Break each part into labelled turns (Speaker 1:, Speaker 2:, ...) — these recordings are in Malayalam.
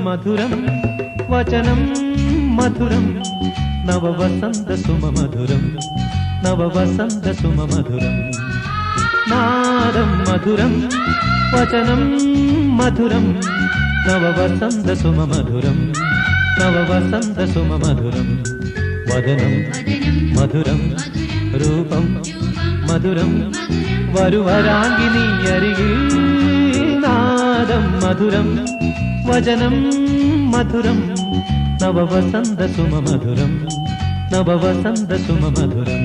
Speaker 1: मधुरं वचनं मधुरं नववसन्तसुममधुरं नववसन्तसुममधुरं नादं मधुरं वचनं मधुरं नववसन्तसुममधुरं नववसन्तसुममधुरं वदनं मधुरं रूपं मधुरं वरुवराङ्गिनी अरिगिल नादं मधुरं वचनं मधुरं नववसन्तसुममधुरं नववसन्तसुममधुरं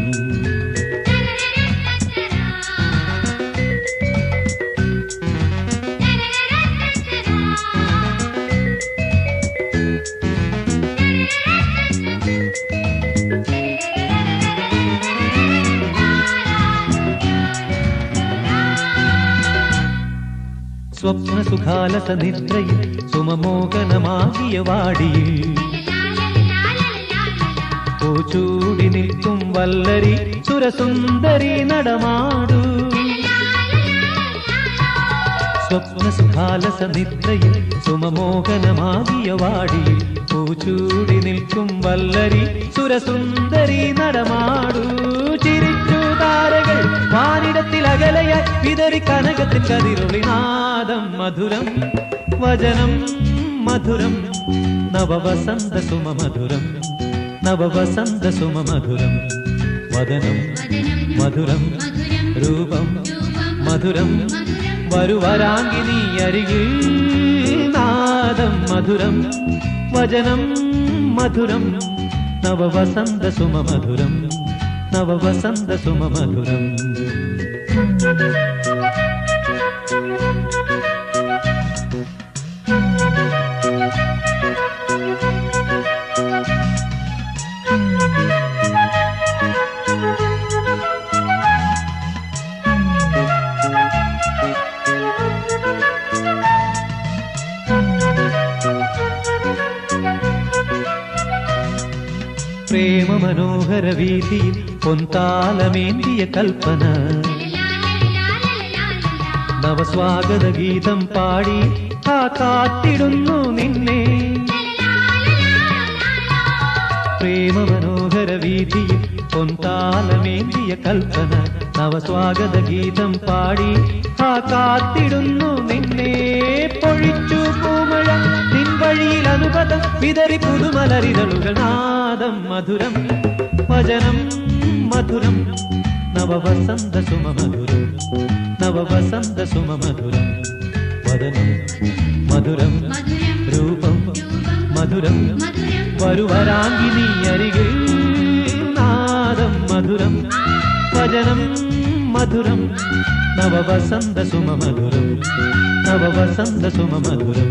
Speaker 1: സ്വപ്ന സുഖാലസ നിദ്രയിൽ സുമമോഹനമാകിയ വാടിയിൽ പൂച്ചൂടി നിൽക്കും വല്ലരി സുരസുന്ദരി നടമാടൂ സ്വപ്ന സുഖാലസ നിദ്രയിൽ സുമമോഹനമാകിയ വാടിയിൽ പൂച്ചൂടി നിൽക്കും വല്ലരി സുരസുന്ദരി നടമാടൂ ചിരിച്ചു താരകൾ വാനിടത്തിൽ അകലയായി വിതറി കനകത്തിൽ കതിരൊളി നാദം മധുരം വചനം മധുരം നവവസന്തസുമമധുരം നവവസന്തസുമമധുരം വദനം മധുരം രൂപം മധുരം വരുവരാങ്കിനി അരികിൽ നാദം മധുരം വചനം മധുരം നവവസന്തസുമമധുരം നവവസന്തസുമമധുരം പ്രേമ മനോഹര വീതിയിൽ പൊൻതാലമേന്തിയ കൽപ്പന നവസ്വാഗത ഗീതം പാടി ആ കാത്തിടുന്നു നിന്നെ പ്രേമ മനോഹര വീതിയിൽ പൊൻതാലമേന്തിയ കൽപ്പന നവസ്വാഗത ഗീതം പാടി ആ കാത്തിടുന്നു നിന്നെ പൊഴിച്ചു പൂമഴ നിൻ വഴിയിൽ അനുപദം വിതറി പുതുമലരിതളുകൾ നാദം മധുരം വചനം മധുരം നവവസന്തസുമമധുരം നവവസന്തസുമമധുരം വദനം മധുരം രൂപം മധുരം വരുവരാങ്കിനി അരികിൽ നാദം മധുരം വചനം മധുരം നവവസന്തസുമമധുരം നവവസന്തസുമമധുരം